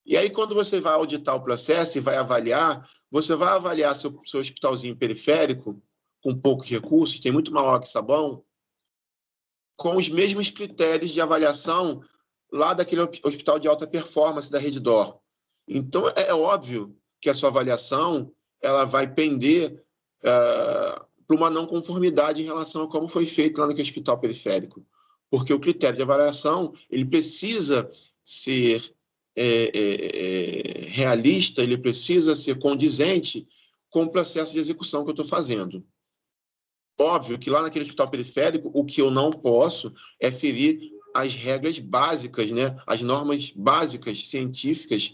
E aí, quando você vai auditar o processo e vai avaliar, você vai avaliar seu hospitalzinho periférico, com poucos recursos, tem muito mau água e sabão, com os mesmos critérios de avaliação lá daquele hospital de alta performance da Rede Dó. Então, é óbvio que a sua avaliação ela vai pender para uma não conformidade em relação a como foi feito lá naquele hospital periférico. Porque o critério de avaliação ele precisa ser realista, ele precisa ser condizente com o processo de execução que eu estou fazendo. Óbvio que lá naquele hospital periférico, o que eu não posso é ferir as regras básicas, né? As normas básicas científicas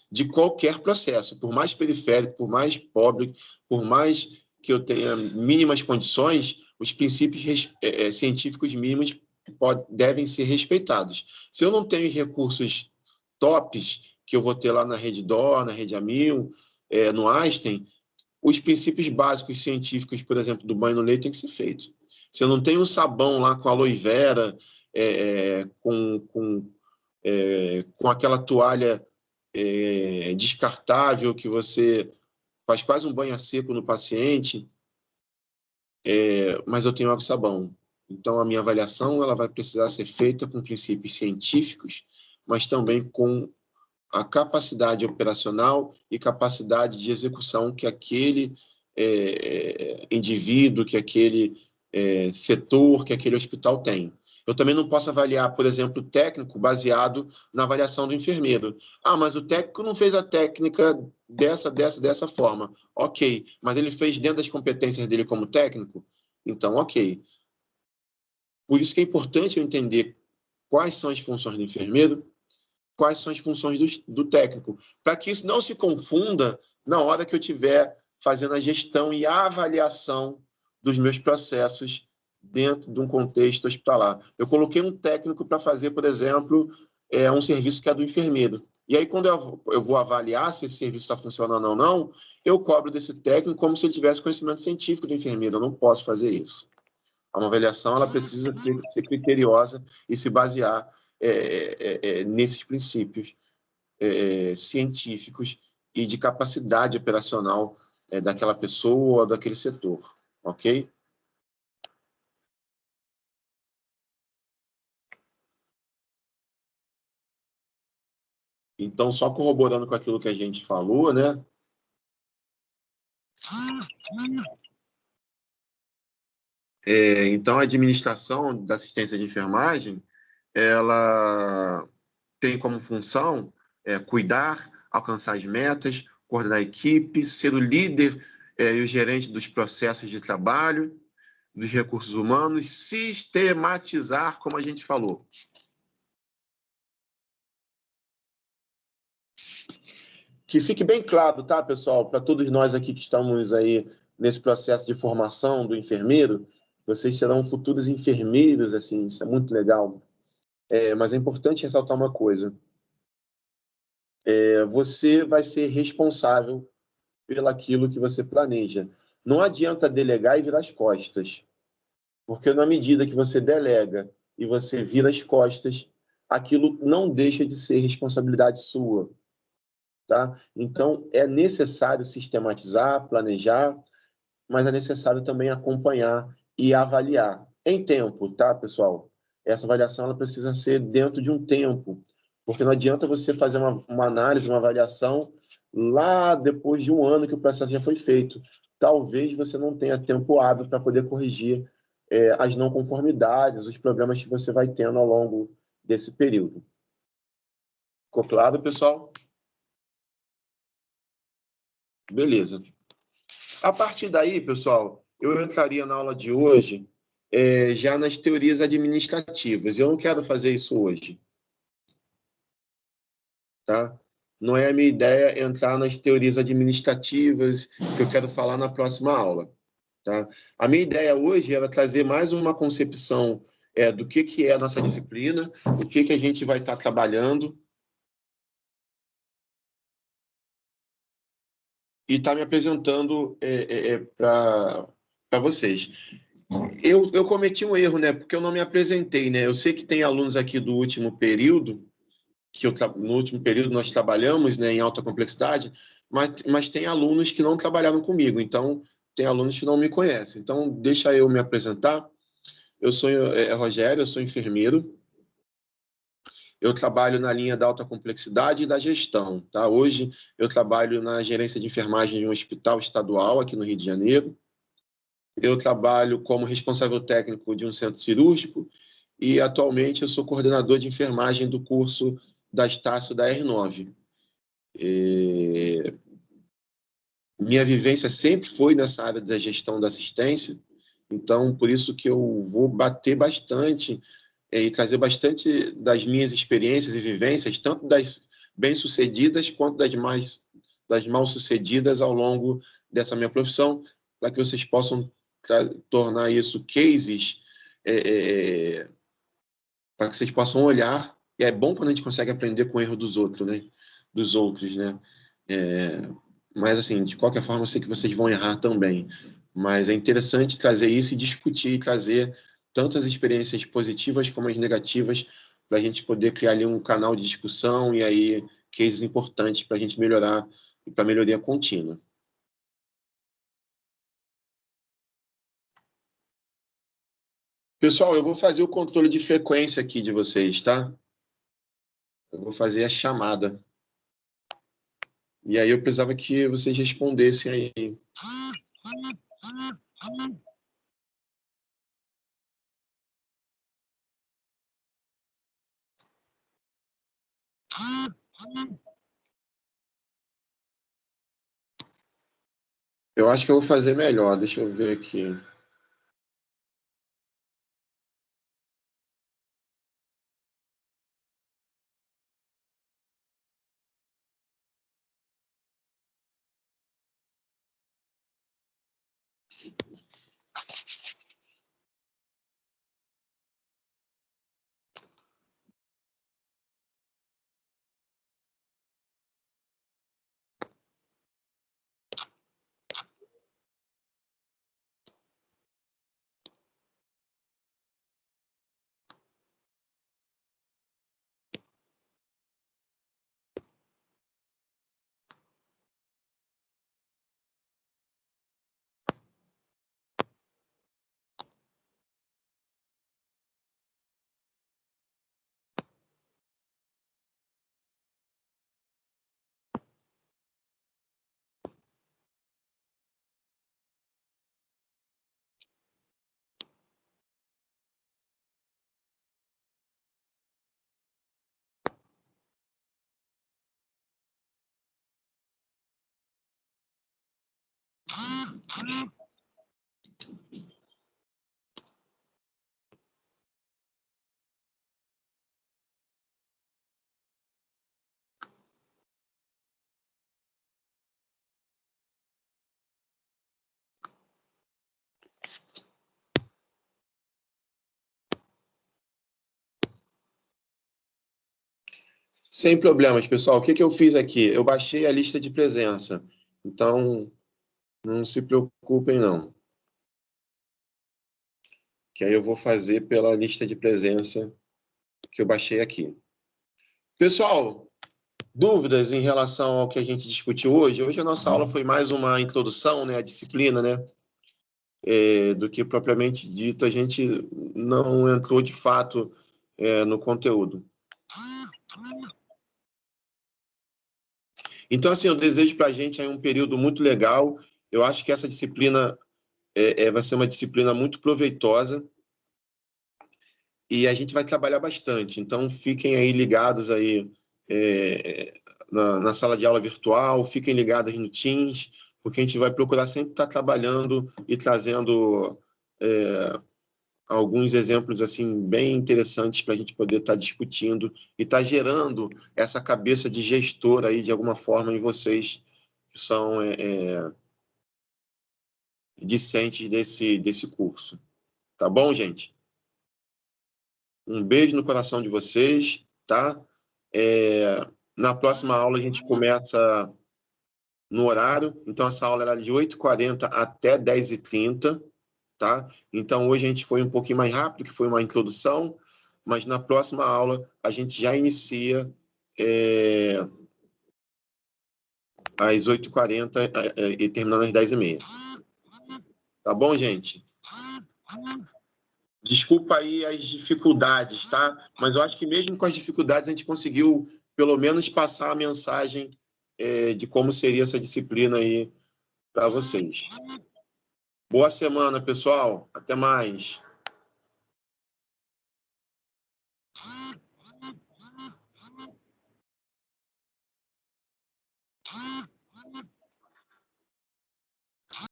de qualquer processo. Por mais periférico, por mais pobre, por mais que eu tenha mínimas condições, os princípios científicos mínimos devem ser respeitados. Se eu não tenho recursos tops que eu vou ter lá na Rede Dó, na Rede Amil, no Einstein, os princípios básicos científicos, por exemplo, do banho no leito, tem que ser feito. Se eu não tenho um sabão lá com aloe vera, com aquela toalha descartável que você faz quase um banho a seco no paciente, mas eu tenho água e sabão. Então, a minha avaliação ela vai precisar ser feita com princípios científicos, mas também com a capacidade operacional e capacidade de execução que aquele indivíduo, que aquele setor, que aquele hospital tem. Eu também não posso avaliar, por exemplo, o técnico baseado na avaliação do enfermeiro. Ah, mas o técnico não fez a técnica dessa forma. Ok, mas ele fez dentro das competências dele como técnico? Então, ok. Por isso que é importante eu entender quais são as funções do enfermeiro, quais são as funções do técnico, para que isso não se confunda na hora que eu estiver fazendo a gestão e a avaliação dos meus processos dentro de um contexto hospitalar. Eu coloquei um técnico para fazer, por exemplo, um serviço que é do enfermeiro. E aí, quando eu vou avaliar se esse serviço está funcionando ou não, eu cobro desse técnico como se ele tivesse conhecimento científico do enfermeiro. Eu não posso fazer isso. Uma avaliação ela precisa ser criteriosa e se basear nesses princípios científicos e de capacidade operacional daquela pessoa ou daquele setor, ok? Então, só corroborando com aquilo que a gente falou, né? Então, a administração da assistência de enfermagem, ela tem como função cuidar, alcançar as metas, coordenar a equipe, ser o líder e o gerente dos processos de trabalho, dos recursos humanos, sistematizar, como a gente falou. Que fique bem claro, tá, pessoal, para todos nós aqui que estamos aí nesse processo de formação do enfermeiro, vocês serão futuros enfermeiros, assim, isso é muito legal. Mas é importante ressaltar uma coisa. Você vai ser responsável pelaquilo que você planeja. Não adianta delegar e virar as costas, porque na medida que você delega e você vira as costas, aquilo não deixa de ser responsabilidade sua, tá? Então, é necessário sistematizar, planejar, mas é necessário também acompanhar e avaliar em tempo, tá, pessoal? Essa avaliação ela precisa ser dentro de um tempo, porque não adianta você fazer uma análise, uma avaliação lá depois de um ano que o processo já foi feito. Talvez você não tenha tempo hábil para poder corrigir as não conformidades, os problemas que você vai tendo ao longo desse período. Ficou claro, pessoal? Beleza. A partir daí, pessoal, eu entraria na aula de hoje já nas teorias administrativas. Eu não quero fazer isso hoje, tá? Não é a minha ideia entrar nas teorias administrativas que eu quero falar na próxima aula, tá? A minha ideia hoje era trazer mais uma concepção do que é a nossa disciplina, o que a gente vai estar trabalhando e estar me apresentando para vocês. Eu cometi um erro, né? Porque eu não me apresentei, né? Eu sei que tem alunos aqui do último período, no último período nós trabalhamos, né, em alta complexidade, mas tem alunos que não trabalharam comigo, então tem alunos que não me conhecem. Então, deixa eu me apresentar. Eu sou Rogério, eu sou enfermeiro. Eu trabalho na linha da alta complexidade e da gestão, tá? Hoje eu trabalho na gerência de enfermagem de um hospital estadual aqui no Rio de Janeiro. Eu trabalho como responsável técnico de um centro cirúrgico e atualmente eu sou coordenador de enfermagem do curso da Estácio da R9. Minha vivência sempre foi nessa área da gestão da assistência, então por isso que eu vou bater bastante e trazer bastante das minhas experiências e vivências, tanto das bem-sucedidas quanto das mal-sucedidas ao longo dessa minha profissão, para que vocês possam tornar isso cases, para que vocês possam olhar. E é bom quando a gente consegue aprender com o erro dos outros, né? Mas, assim, de qualquer forma, eu sei que vocês vão errar também. Mas é interessante trazer isso e discutir, trazer tanto as experiências positivas como as negativas, para a gente poder criar ali um canal de discussão e aí cases importantes para a gente melhorar e para melhoria contínua. Pessoal, eu vou fazer o controle de frequência aqui de vocês, tá? Eu vou fazer a chamada. E aí eu precisava que vocês respondessem aí. Eu acho que eu vou fazer melhor. Deixa eu ver aqui. Sem problemas, pessoal. O que eu fiz aqui? Eu baixei a lista de presença. Então, não se preocupem, não. Que aí eu vou fazer pela lista de presença que eu baixei aqui. Pessoal, dúvidas em relação ao que a gente discutiu hoje? Hoje a nossa aula foi mais uma introdução, né, à disciplina, né? Do que propriamente dito, a gente não entrou de fato no conteúdo. Então, assim, eu desejo para a gente aí um período muito legal. Eu acho que essa disciplina vai ser uma disciplina muito proveitosa e a gente vai trabalhar bastante. Então, fiquem aí ligados aí na sala de aula virtual, fiquem ligados no Teams, porque a gente vai procurar sempre estar trabalhando e trazendo alguns exemplos assim bem interessantes para a gente poder estar discutindo e estar gerando essa cabeça de gestor aí de alguma forma em vocês que são discentes desse curso. Tá bom, gente? Um beijo no coração de vocês, tá? Na próxima aula a gente começa no horário, então essa aula era de 8h40 até 10h30, tá? Então hoje a gente foi um pouquinho mais rápido, que foi uma introdução, mas na próxima aula a gente já inicia às 8h40 e terminando às 10h30. Tá bom, gente? Desculpa aí as dificuldades, tá? Mas eu acho que mesmo com as dificuldades a gente conseguiu pelo menos passar a mensagem de como seria essa disciplina aí para vocês. Boa semana, pessoal. Até mais.